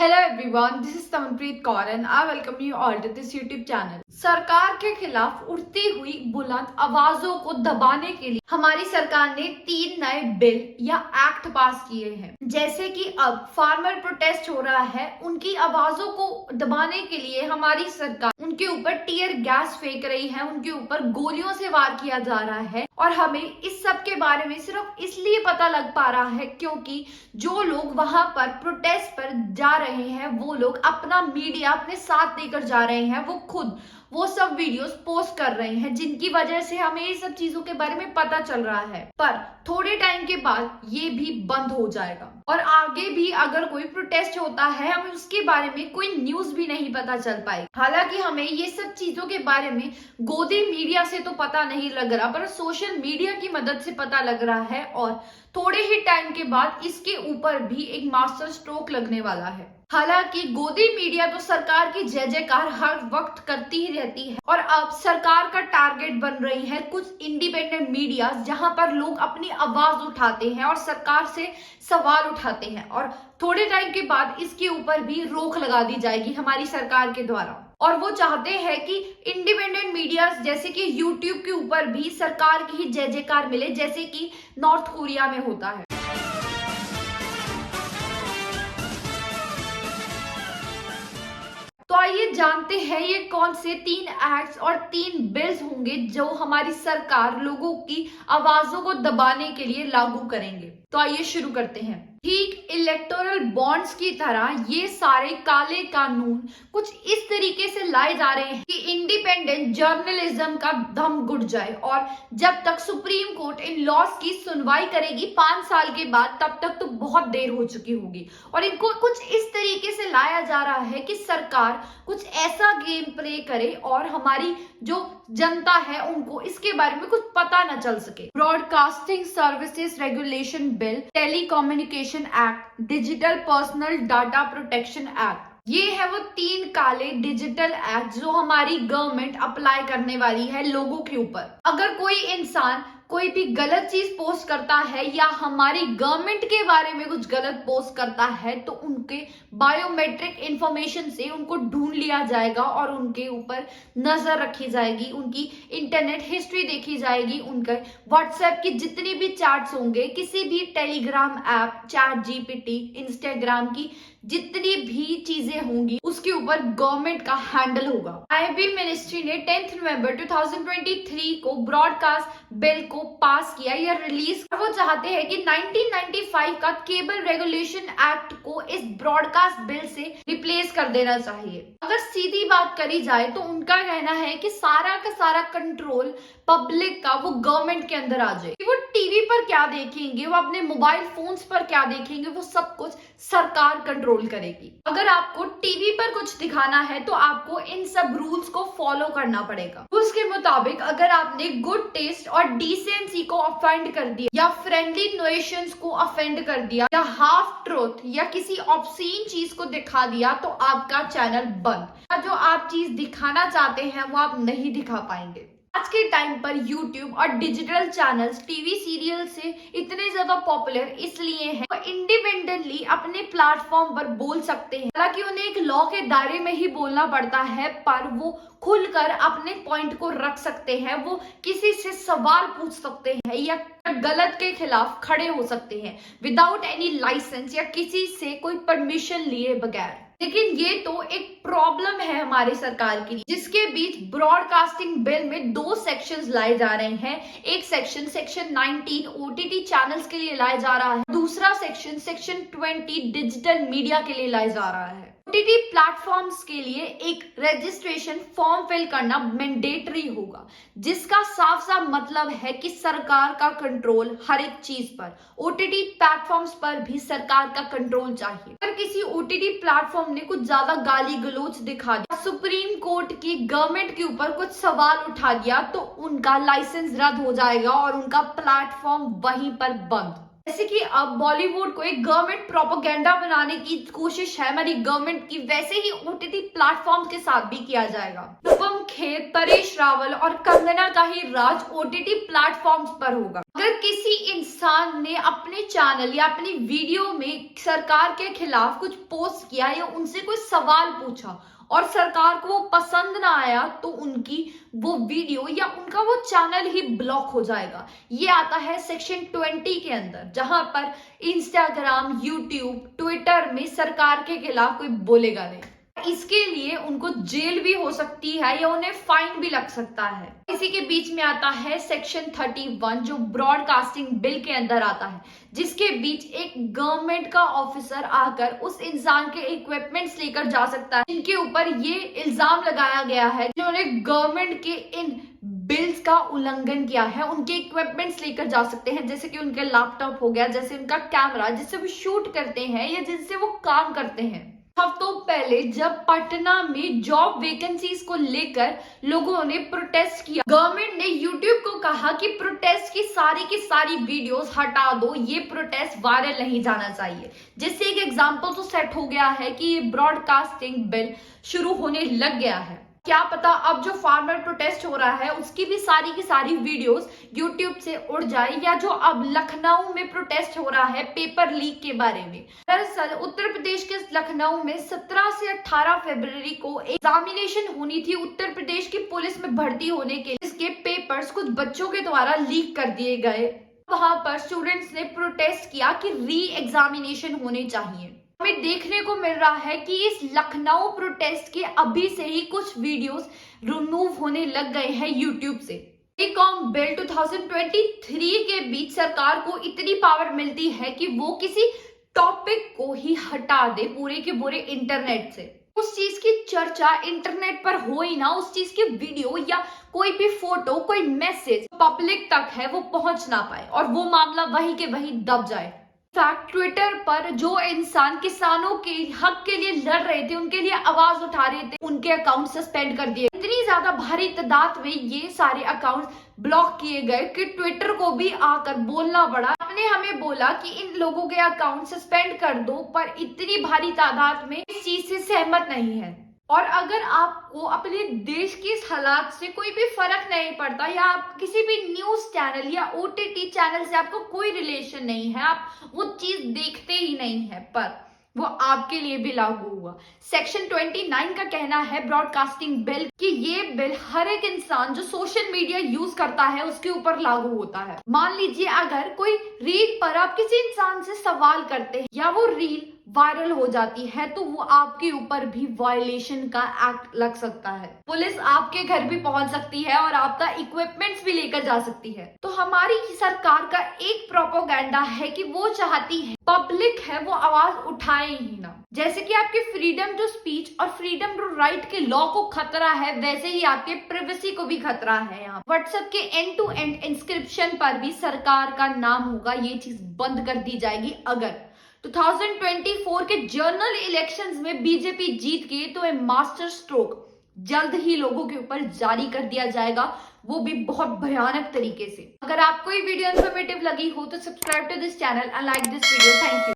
Hello everyone, this is Tamanpreet Kaur and I welcome you all to this YouTube channel. सरकार के खिलाफ उठती हुई बुलंद आवाजों को दबाने के लिए हमारी सरकार ने 3 नए बिल या एक्ट पास किए हैं। जैसे कि अब फार्मर प्रोटेस्ट हो रहा है, उनकी आवाजों को दबाने के लिए हमारी सरकार उनके ऊपर टीयर गैस फेंक रही है, उनके ऊपर गोलियों से वार किया जा रहा है। और हमें इस सब के बारे में सिर्फ इसलिए पता लग पा रहा है क्योंकि जो लोग वहां पर प्रोटेस्ट पर जा रहे हैं वो लोग अपना मीडिया अपने साथ लेकर जा रहे हैं, वो खुद वो सब वीडियोस पोस्ट कर रहे हैं, जिनकी वजह से हमें ये सब चीजों के बारे में पता चल रहा है। पर थोड़े टाइम के बाद ये भी बंद हो जाएगा और आगे भी अगर कोई प्रोटेस्ट होता है हमें उसके बारे में कोई न्यूज भी नहीं पता चल पाएगी। हालांकि हमें ये सब चीजों के बारे में गोदी मीडिया से तो पता नहीं लग रहा, पर सोशल मीडिया की मदद से पता लग रहा है और थोड़े ही टाइम के बाद इसके ऊपर भी एक मास्टर स्ट्रोक लगने वाला है। हालांकि गोदी मीडिया तो सरकार की जय जयकार हर वक्त करती ही रहती है और अब सरकार का टारगेट बन रही है कुछ इंडिपेंडेंट मीडिया, जहां पर लोग अपनी आवाज उठाते हैं और सरकार से सवाल उठाते हैं और थोड़े टाइम के बाद इसके ऊपर भी रोक लगा दी जाएगी हमारी सरकार के द्वारा। और वो चाहते हैं कि इंडिपेंडेंट मीडिया जैसे कि यूट्यूब के ऊपर भी सरकार की ही जय जयकार मिले, जैसे कि नॉर्थ कोरिया में होता है। तो आइए जानते हैं ये कौन से 3 एक्ट्स और 3 बिल्स होंगे जो हमारी सरकार लोगों की आवाजों को दबाने के लिए लागू करेंगे। तो आइए शुरू करते हैं। ठीक इलेक्टोरल बॉन्ड्स की तरह ये सारे काले कानून कुछ इस तरीके से लाए जा रहे हैं कि इंडिपेंडेंट जर्नलिज्म का दम घुट जाए और जब तक सुप्रीम कोर्ट इन लॉज की सुनवाई करेगी 5 साल के बाद, तब तक तो बहुत देर हो चुकी होगी। और इनको कुछ इस तरीके से लाया जा रहा है कि सरकार कुछ ऐसा गेम प्ले करे और हमारी जो जनता है उनको इसके बारे में कुछ पता न चल सके। Broadcasting services regulation bill, telecommunication act, digital personal data protection act, ये है वो 3 काले डिजिटल एक्ट जो हमारी गवर्नमेंट अप्लाई करने वाली है लोगों के ऊपर। अगर कोई इंसान कोई भी गलत चीज पोस्ट करता है या हमारी गवर्नमेंट के बारे में कुछ गलत पोस्ट करता है तो उनके बायोमेट्रिक इंफॉर्मेशन से उनको ढूंढ लिया जाएगा और उनके ऊपर नजर रखी जाएगी, उनकी इंटरनेट हिस्ट्री देखी जाएगी, उनके व्हाट्सएप की जितनी भी चैट्स होंगे, किसी भी Telegram app, chat GPT, Instagram की जितनी भी चीजें होंगी उसके ऊपर गवर्नमेंट का हैंडल होगा। आईबी मिनिस्ट्री ने 10 नवंबर 2023 को ब्रॉडकास्ट बिल को पास किया या रिलीज। वो चाहते हैं कि 1995 का केबल रेगुलेशन एक्ट को इस ब्रॉडकास्ट बिल से रिप्लेस कर देना चाहिए। अगर सीधी बात करी जाए तो उनका कहना है कि सारा का सारा कंट्रोल पब्लिक का वो गवर्नमेंट के अंदर आ जाए। वो टीवी पर क्या देखेंगे, वो अपने मोबाइल फोन्स पर क्या देखेंगे, वो सब कुछ सरकार कंट्रोल करेगी। अगर आपको टीवी पर कुछ दिखाना है तो आपको इन सब रूल्स को फॉलो करना पड़ेगा। उसके मुताबिक अगर आपने गुड टेस्ट और डिसेंसी को ऑफेंड कर दिया या फ्रेंडली नोशंस को ऑफेंड कर दिया या हाफ ट्रूथ या किसी ऑब्सीन चीज को दिखा दिया तो आपका चैनल बंद। जो आप चीज दिखाना चाहते हैं वो आप नहीं दिखा पाएंगे। आज के टाइम पर YouTube और डिजिटल चैनल्स टीवी सीरियल से इतने ज्यादा पॉपुलर इसलिए हैं, वो इंडिपेंडेंटली अपने प्लेटफॉर्म पर बोल सकते हैं। हालांकि उन्हें एक लॉ के दायरे में ही बोलना पड़ता है, पर वो खुलकर अपने पॉइंट को रख सकते हैं, वो किसी से सवाल पूछ सकते हैं या गलत के खिलाफ खड़े हो सकते हैं विदाउट एनी लाइसेंस या किसी से कोई परमिशन लिए बगैर। लेकिन ये तो एक प्रॉब्लम है हमारी सरकार की, जिसके बीच ब्रॉडकास्टिंग बिल में 2 सेक्शंस लाए जा रहे हैं। एक सेक्शन 19 ओटीटी चैनल्स के लिए लाया जा रहा है, दूसरा सेक्शन 20 डिजिटल मीडिया के लिए लाया जा रहा है। ओटीटी प्लेटफॉर्म्स के लिए एक रजिस्ट्रेशन फॉर्म फिल करना मैंडेटरी होगा, जिसका साफ साफ मतलब है कि सरकार का कंट्रोल हर एक चीज पर, ओटीटी प्लेटफॉर्म्स पर भी सरकार का कंट्रोल चाहिए। अगर किसी ओटीटी प्लेटफॉर्म ने कुछ ज्यादा गाली गलौज दिखा दिया, सुप्रीम कोर्ट की गवर्नमेंट के ऊपर कुछ सवाल उठा दिया तो उनका लाइसेंस रद्द हो जाएगा और उनका प्लेटफॉर्म वहीं पर बंद। जैसे कि अब बॉलीवुड को एक गवर्नमेंट प्रोपेगेंडा बनाने की कोशिश है हमारी गवर्नमेंट की, वैसे ही ओटीटी प्लेटफॉर्म के साथ भी किया जाएगा। अनुपम खेर, परेश रावल और कंगना का ही राज ओटीटी प्लेटफॉर्म्स पर होगा। अगर किसी इंसान ने अपने चैनल या अपनी वीडियो में सरकार के खिलाफ कुछ पोस्ट किया या उनसे कोई सवाल पूछा और सरकार को वो पसंद ना आया, तो उनकी वो वीडियो या उनका वो चैनल ही ब्लॉक हो जाएगा। ये आता है सेक्शन 20 के अंदर, जहां पर इंस्टाग्राम, यूट्यूब, ट्विटर में सरकार के खिलाफ कोई बोलेगा नहीं। इसके लिए उनको जेल भी हो सकती है या उन्हें फाइन भी लग सकता है। इसी के बीच में आता है सेक्शन 31, जो ब्रॉडकास्टिंग बिल के अंदर आता है, जिसके बीच एक गवर्नमेंट का ऑफिसर आकर उस इंसान के इक्विपमेंट्स लेकर जा सकता है जिनके ऊपर ये इल्जाम लगाया गया है जिन्होंने गवर्नमेंट के इन बिल्स का उल्लंघन किया है। उनके इक्विपमेंट्स लेकर जा सकते हैं, जैसे कि उनके लैपटॉप हो गया, जैसे उनका कैमरा जिससे वो शूट करते हैं या जिससे वो काम करते हैं। हफ्तों पहले जब पटना में जॉब वैकेंसीज को लेकर लोगों ने प्रोटेस्ट किया, गवर्नमेंट ने यूट्यूब को कहा कि प्रोटेस्ट की सारी वीडियोस हटा दो, ये प्रोटेस्ट वायरल नहीं जाना चाहिए। जिससे एक एग्जांपल तो सेट हो गया है कि ये ब्रॉडकास्टिंग बिल शुरू होने लग गया है। क्या पता अब जो फार्मर प्रोटेस्ट हो रहा है उसकी भी की सारी वीडियोस यूट्यूब से उड़ जाए, या जो अब लखनऊ में प्रोटेस्ट हो रहा है पेपर लीक के बारे में। दरअसल उत्तर प्रदेश के लखनऊ में 17 से 18 फरवरी को एग्जामिनेशन होनी थी उत्तर प्रदेश की पुलिस में भर्ती होने के लिए, जिसके पेपर्स कुछ बच्चों के द्वारा लीक कर दिए गए। वहां पर स्टूडेंट्स ने प्रोटेस्ट किया कि री एग्जामिनेशन होने चाहिए। हमें देखने को मिल रहा है कि इस लखनऊ प्रोटेस्ट के अभी से ही कुछ वीडियोस रिमूव होने लग गए हैं यूट्यूब से। टेलीकॉम बिल 2023 के बीच सरकार को इतनी पावर मिलती है कि वो किसी टॉपिक को ही हटा दे पूरे के पूरे इंटरनेट से। उस चीज की चर्चा इंटरनेट पर हो ही ना, उस चीज की वीडियो या कोई भी फोटो, कोई मैसेज पब्लिक तक है वो पहुंच ना पाए और वो मामला वहीं के वहीं दब जाए। फैक्ट ट्विटर पर जो इंसान किसानों के हक के लिए लड़ रहे थे, उनके लिए आवाज उठा रहे थे, उनके अकाउंट सस्पेंड कर दिए। इतनी ज्यादा भारी तादाद में ये सारे अकाउंट ब्लॉक किए गए कि ट्विटर को भी आकर बोलना पड़ा। आपने हमें बोला कि इन लोगों के अकाउंट सस्पेंड कर दो, पर इतनी भारी तादाद में इस चीज से सहमत नहीं है। और अगर आपको अपने देश की इस हालात से कोई भी फर्क नहीं पड़ता, या आप किसी भी न्यूज चैनल या ओटीटी चैनल से आपको कोई रिलेशन नहीं है, आप वो चीज देखते ही नहीं है, पर वो आपके लिए भी लागू हुआ। सेक्शन 29 का कहना है ब्रॉडकास्टिंग बिल कि ये बिल हर एक इंसान जो सोशल मीडिया यूज करता है उसके ऊपर लागू होता है। मान लीजिए अगर कोई रील पर आप किसी इंसान से सवाल करते हैं या वो रील वायरल हो जाती है, तो वो आपके ऊपर भी वायलेशन का एक्ट लग सकता है। पुलिस आपके घर भी पहुंच सकती है और आपका इक्विपमेंट्स भी लेकर जा सकती है। तो हमारी सरकार का एक प्रोपेगेंडा है कि वो चाहती है पब्लिक है वो आवाज उठाए ही ना। जैसे कि आपके फ्रीडम टू स्पीच और फ्रीडम टू राइट के लॉ को खतरा है, वैसे ही आपके प्राइवेसी को भी खतरा है। यहाँ व्हाट्सएप के एंड टू एंड इंस्क्रिप्शन पर भी सरकार का नाम होगा, ये चीज बंद कर दी जाएगी। अगर 2024 के जनरल इलेक्शंस में बीजेपी जीत गई तो ये मास्टर स्ट्रोक जल्द ही लोगों के ऊपर जारी कर दिया जाएगा, वो भी बहुत भयानक तरीके से। अगर आपको ये वीडियो इन्फॉर्मेटिव लगी हो तो subscribe to this channel and like this video. Thank you.